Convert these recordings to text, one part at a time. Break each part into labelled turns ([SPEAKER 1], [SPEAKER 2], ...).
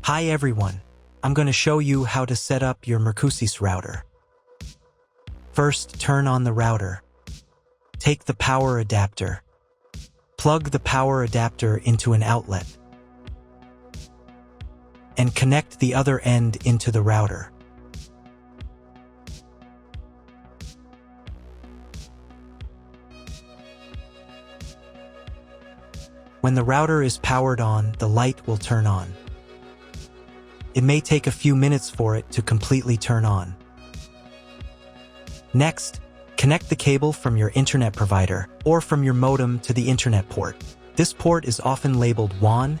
[SPEAKER 1] Hi everyone, I'm going to show you how to set up your Mercusys router. First, turn on the router. Take the power adapter. Plug the power adapter into an outlet. And connect the other end into the router. When the router is powered on, the light will turn on. It may take a few minutes for it to completely turn on. Next, connect the cable from your internet provider or from your modem to the internet port. This port is often labeled WAN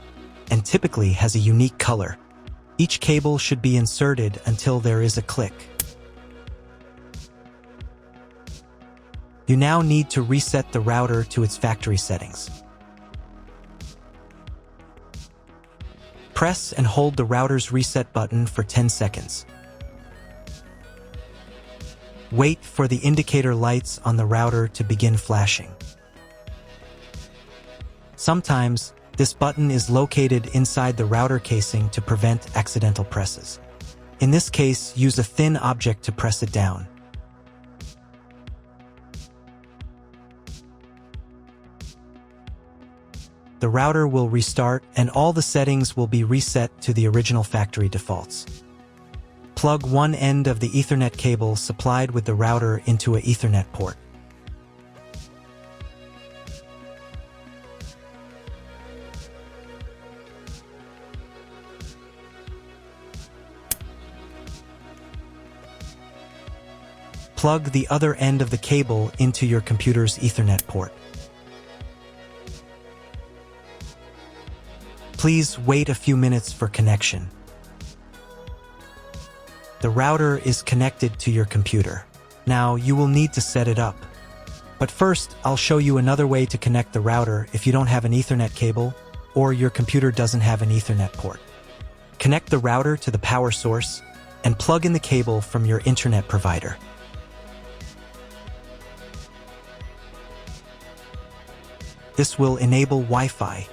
[SPEAKER 1] and typically has a unique color. Each cable should be inserted until there is a click. You now need to reset the router to its factory settings. Press and hold the router's reset button for 10 seconds. Wait for the indicator lights on the router to begin flashing. Sometimes, this button is located inside the router casing to prevent accidental presses. In this case, use a thin object to press it down. The router will restart and all the settings will be reset to the original factory defaults. Plug one end of the Ethernet cable supplied with the router into an Ethernet port. Plug the other end of the cable into your computer's Ethernet port. Please wait a few minutes for connection. The router is connected to your computer. Now you will need to set it up. But first, I'll show you another way to connect the router if you don't have an Ethernet cable or your computer doesn't have an Ethernet port. Connect the router to the power source and plug in the cable from your internet provider. This will enable Wi-Fi.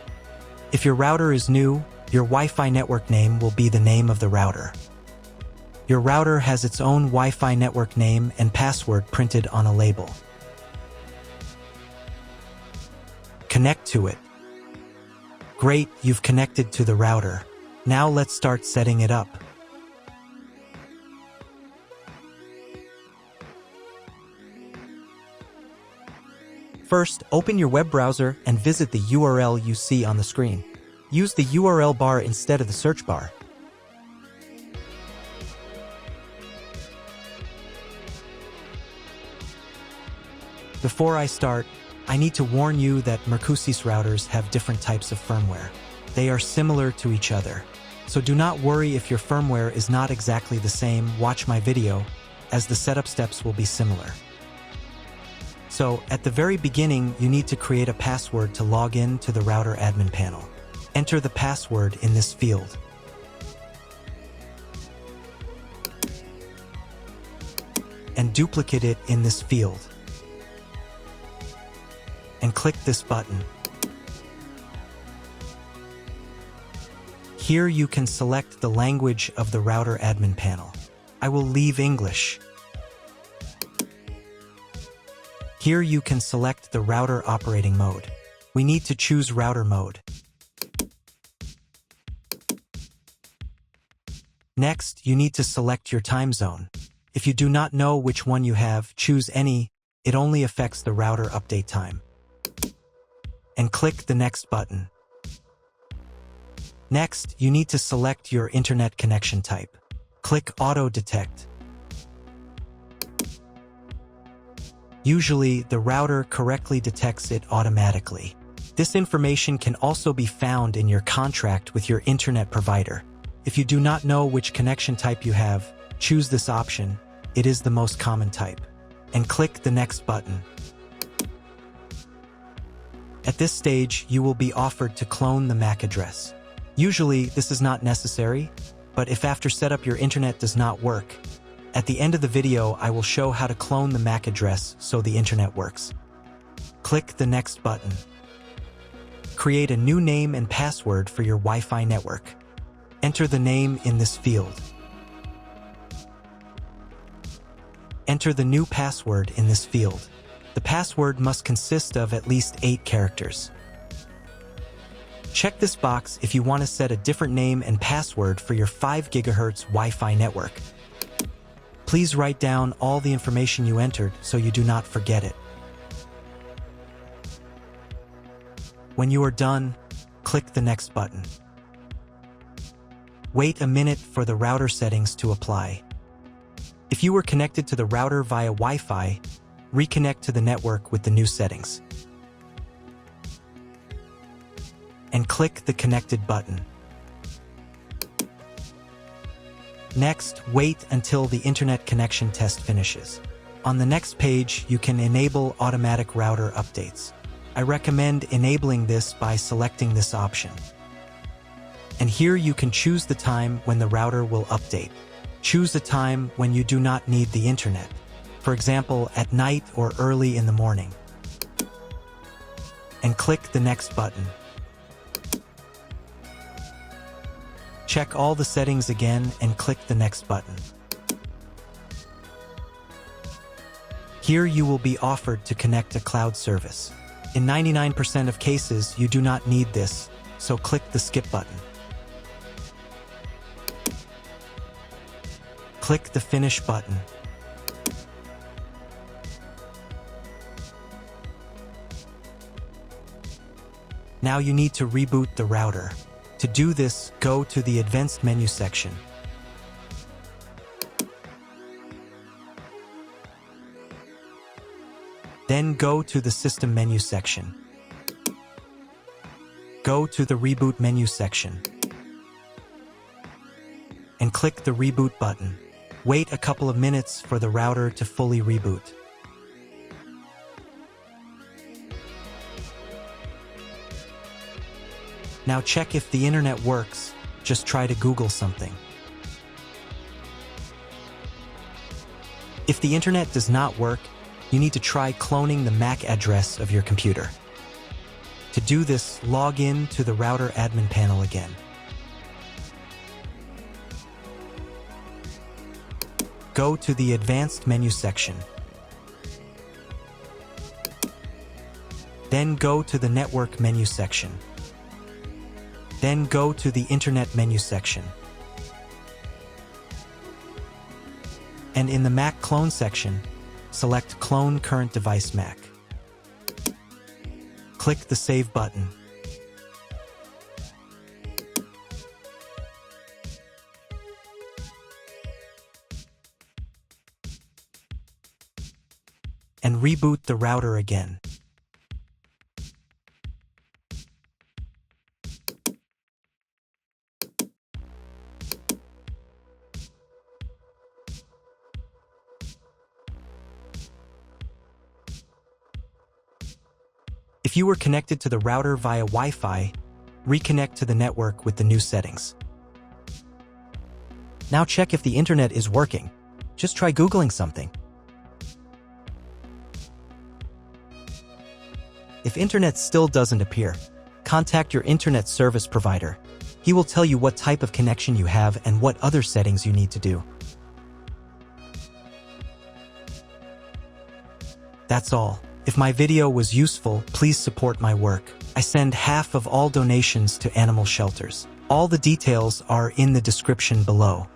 [SPEAKER 1] If your router is new, your Wi-Fi network name will be the name of the router. Your router has its own Wi-Fi network name and password printed on a label. Connect to it. Great, you've connected to the router. Now let's start setting it up. First, open your web browser and visit the URL you see on the screen. Use the URL bar instead of the search bar. Before I start, I need to warn you that Mercusys routers have different types of firmware. They are similar to each other. So do not worry if your firmware is not exactly the same. Watch my video, as the setup steps will be similar. So, at the very beginning, you need to create a password to log in to the router admin panel. Enter the password in this field. And duplicate it in this field. And click this button. Here you can select the language of the router admin panel. I will leave English. Here you can select the router operating mode. We need to choose router mode. Next, you need to select your time zone. If you do not know which one you have, choose any. It only affects the router update time. And click the next button. Next, you need to select your internet connection type. Click Auto Detect. Usually, the router correctly detects it automatically. This information can also be found in your contract with your internet provider. If you do not know which connection type you have, choose this option. It is the most common type. And click the next button. At this stage, you will be offered to clone the MAC address. Usually, this is not necessary, but if after setup your internet does not work, at the end of the video, I will show how to clone the MAC address so the internet works. Click the next button. Create a new name and password for your Wi-Fi network. Enter the name in this field. Enter the new password in this field. The password must consist of at least 8 characters. Check this box if you want to set a different name and password for your 5 GHz Wi-Fi network. Please write down all the information you entered so you do not forget it. When you are done, click the Next button. Wait a minute for the router settings to apply. If you were connected to the router via Wi-Fi, reconnect to the network with the new settings. And click the Connected button. Next, wait until the internet connection test finishes. On the next page, you can enable automatic router updates. I recommend enabling this by selecting this option. And here you can choose the time when the router will update. Choose a time when you do not need the internet. For example, at night or early in the morning. And click the Next button. Check all the settings again and click the Next button. Here you will be offered to connect a cloud service. In 99% of cases, you do not need this, so click the Skip button. Click the Finish button. Now you need to reboot the router. To do this, go to the Advanced menu section. Then go to the System menu section. Go to the Reboot menu section. And click the Reboot button. Wait a couple of minutes for the router to fully reboot. Now check if the internet works. Just try to Google something. If the internet does not work, you need to try cloning the MAC address of your computer. To do this, log in to the router admin panel again. Go to the Advanced menu section. Then go to the Network menu section. Then go to the Internet menu section. And in the Mac Clone section, select Clone Current Device Mac. Click the Save button. And reboot the router again. If you were connected to the router via Wi-Fi, reconnect to the network with the new settings. Now check if the internet is working. Just try Googling something. If internet still doesn't appear, contact your internet service provider. He will tell you what type of connection you have and what other settings you need to do. That's all. If my video was useful, please support my work. I send half of all donations to animal shelters. All the details are in the description below.